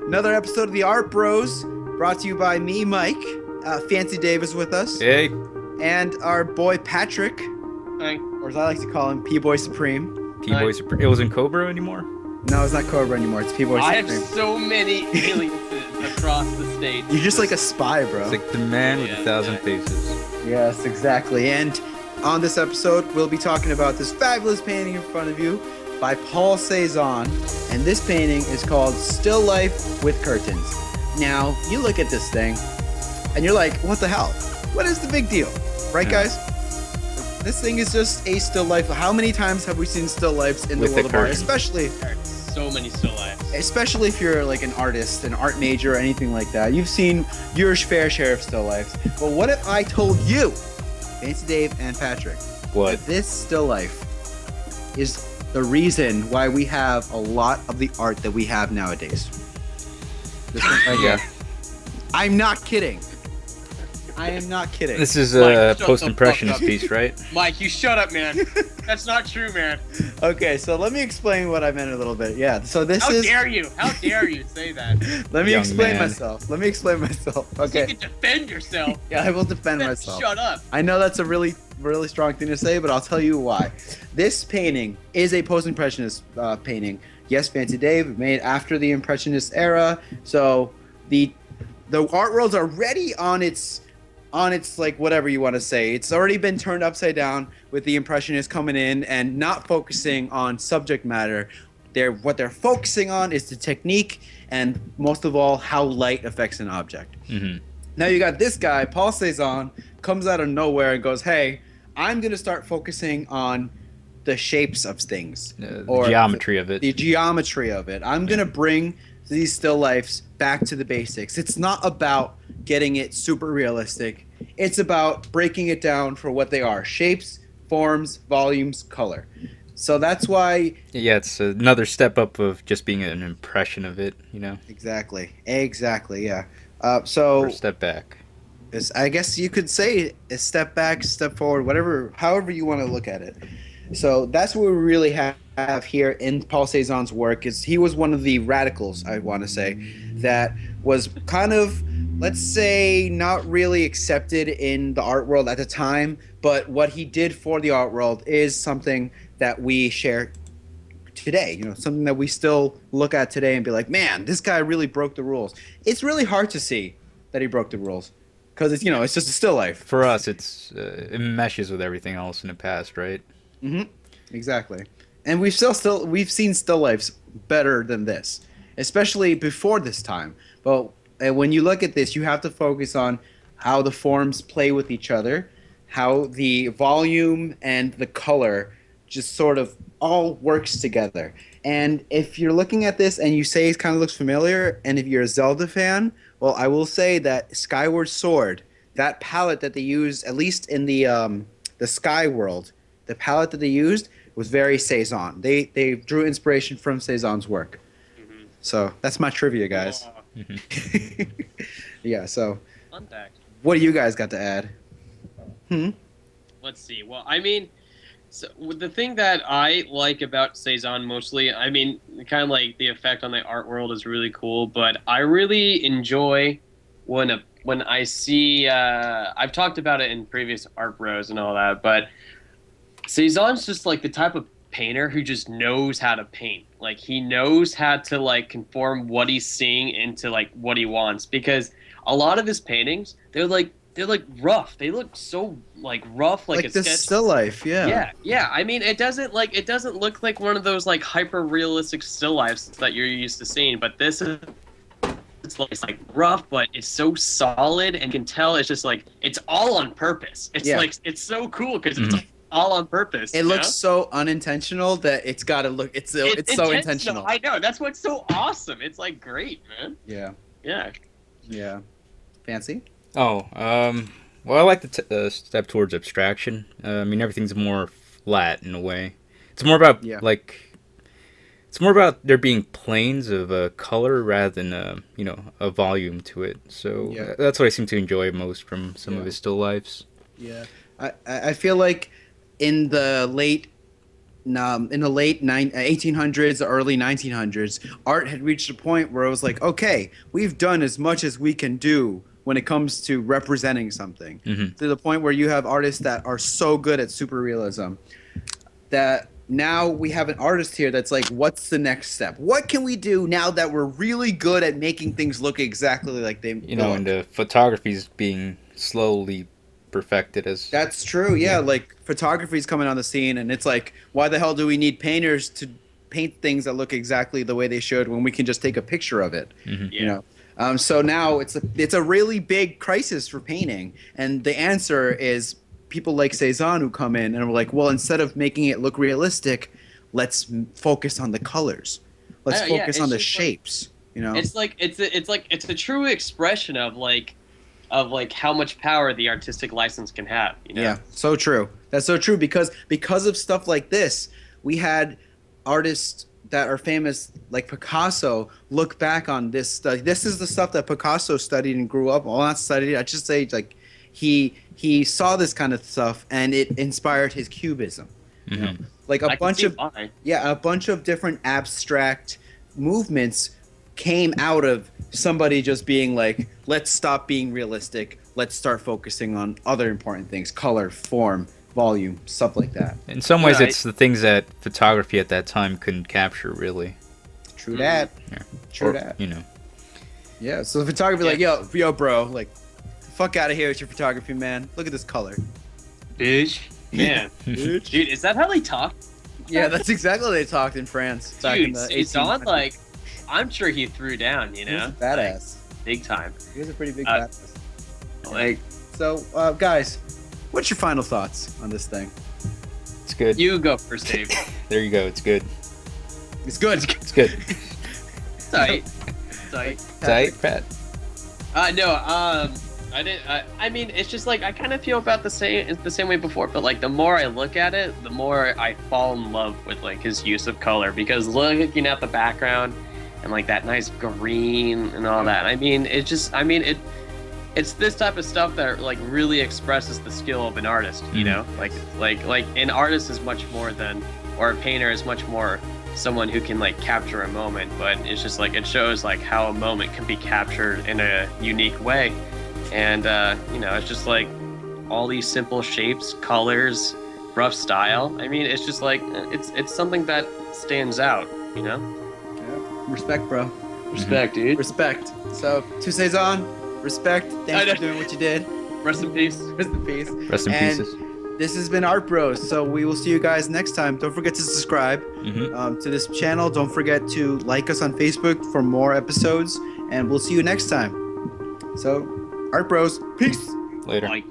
Another episode of the Art Bros, brought to you by me, Mike. Fancy Dave is with us. Hey. And our boy Patrick. Hi. Or as I like to call him, P-Boy Supreme. P-Boy Supreme. It wasn't Cobra anymore? No, it's not Cobra anymore. It's P-Boy Supreme. I have so many aliases across the state. You're just like a spy, bro. It's like the man with 1,000 faces. Yes, exactly. And on this episode, we'll be talking about this fabulous painting in front of you by Paul Cézanne. And this painting is called Still Life with Curtains. Now, you look at this thing, and you're like, what the hell? What is the big deal? Right, guys? This thing is just a still life. How many times have we seen still lifes in the world of art? Especially, so many still lifes. Especially if you're like an artist, an art major, or anything like that. You've seen your fair share of still lifes. But what if I told you, Fancy Dave and Patrick, what? that this still life is the reason why we have a lot of the art that we have nowadays? This one right here. I'm not kidding. I am not kidding. This is a post-impressionist piece, right? Mike, you shut up, man. That's not true, man. Okay, so let me explain what I meant a little bit. Yeah, so this is... How dare you? How dare you say that? Let me explain myself. Let me explain myself. Okay. You can defend yourself. Yeah, I will defend myself. Shut up. I know that's a really strong thing to say, but I'll tell you why. This painting is a post-impressionist painting. Yes, Fancy Dave, made after the Impressionist era. So the art world's already on its like whatever you want to say. It's already been turned upside down with the Impressionists coming in and not focusing on subject matter. What they're focusing on is the technique and most of all how light affects an object. Mm-hmm. Now you got this guy, Paul Cézanne, comes out of nowhere and goes, "Hey, I'm gonna start focusing on the shapes of things, or geometry of it. The geometry of it. I'm gonna bring these still lifes back to the basics. It's not about getting it super realistic. It's about breaking it down for what they are: shapes, forms, volumes, color." So that's why... Yeah, it's another step up of just being an impression of it, you know? Exactly, yeah. Or a step back. I guess you could say a step back, step forward, however you want to look at it. So that's what we really have here in Paul Cézanne's work. Is he was one of the radicals, I want to say, that was kind of, let's say, not really accepted in the art world at the time, but what he did for the art world is something that we share today, you know, something that we still look at today and be like, man, this guy really broke the rules. It's really hard to see that he broke the rules because it's, you know, it's just a still life. For us, it meshes with everything else in the past, right? Mm-hmm. Exactly. And we've seen still lifes better than this, especially before this time. But when you look at this, you have to focus on how the forms play with each other, how the volume and the color just sort of all works together. And if you're looking at this and you say it kind of looks familiar, and if you're a Zelda fan, well, I will say that Skyward Sword, that palette that they use, at least in the Sky world, the palette that they used was very Cézanne. They drew inspiration from Cézanne's work. Mm-hmm. So that's my trivia, guys. Mm-hmm. Yeah, so Fun fact. What do you guys got to add? Let's see. Well, I mean, so the thing that I like about Cézanne mostly, I mean, kind of like the effect on the art world is really cool, but I really enjoy when I see, I've talked about it in previous art bros and all that, but Cézanne's just like the type of painter who just knows how to paint. Like, he knows how to like conform what he's seeing into like what he wants, because a lot of his paintings, they're like rough. They look so like rough, like a the sketch. Still life, yeah. Yeah. I mean, it doesn't look like one of those like hyper realistic still lifes that you're used to seeing. But this is it's like rough, but it's so solid, and you can tell it's just like it's all on purpose. It's like it's so cool because it's all on purpose. It looks so unintentional that it's got to look. It's so intentional. I know. That's what's so awesome. It's like great, man. Yeah. Fancy? Oh, well, I like the step towards abstraction. I mean, everything's more flat in a way. It's more about it's more about there being planes of color rather than a volume to it. So that's what I seem to enjoy most from some of his still lifes. Yeah, I feel like in the late in the late 1800s, early 1900s, art had reached a point where it was like, okay, we've done as much as we can do when it comes to representing something. Mm-hmm. To the point where you have artists that are so good at superrealism that now we have an artist here that's like, what's the next step? What can we do now that we're really good at making things look exactly like they look? And the photography's being slowly perfected as... That's true, yeah. Like, photography's coming on the scene, and it's like, why the hell do we need painters to paint things that look exactly the way they should when we can just take a picture of it? Mm-hmm. You know? So now it's a really big crisis for painting, and the answer is people like Cézanne who come in and are like, well, instead of making it look realistic, let's focus on the colors. Let's focus on the shapes. You know, it's a true expression of how much power the artistic license can have. You know? Yeah, so true. That's so true because of stuff like this, we had artists that are famous like Picasso look back on this stuff. This is the stuff that Picasso studied and grew up. Well, not studied. I should say like he saw this kind of stuff and it inspired his cubism. Mm-hmm. You know? Like a bunch of different abstract movements came out of somebody just being like, let's stop being realistic. Let's start focusing on other important things: color, form, volume, stuff like that. In some ways, it's the things that photography at that time couldn't capture, really. True that. Yeah. True that. You know. Yeah. So the photography, like, yo, bro, like, fuck out of here with your photography, man. Look at this color. Bitch. Man. Bitch. Dude, is that how they talk? Yeah, that's exactly how they talked in France. Back in the Cézanne, like, I'm sure he threw down, you know? He was a badass. Like, big time. He was a pretty big badass. Like, so, guys, what's your final thoughts on this thing? It's good. You go first, Dave. There you go. It's good. It's good. It's good. Tight. Tight, Pat. I didn't. I mean, it's just like I kind of feel about the same way before, but like the more I look at it, the more I fall in love with like his use of color. Because looking at the background and like that nice green and all that, I mean, it's this type of stuff that like really expresses the skill of an artist. You know, like an artist is much more than, or a painter is much more someone who can like capture a moment. But it's just like it shows like how a moment can be captured in a unique way. And, it's just like all these simple shapes, colors, rough style. I mean, it's just like, it's something that stands out, you know? Yeah. Respect, bro. Respect, dude. Respect. So, to Cézanne, respect. Thanks for doing what you did. Rest in peace. Rest in peace. Rest in pieces. This has been Art Bros. So we will see you guys next time. Don't forget to subscribe to this channel. Don't forget to like us on Facebook for more episodes. And we'll see you next time. So, Art Bros. Peace. Later. Bye.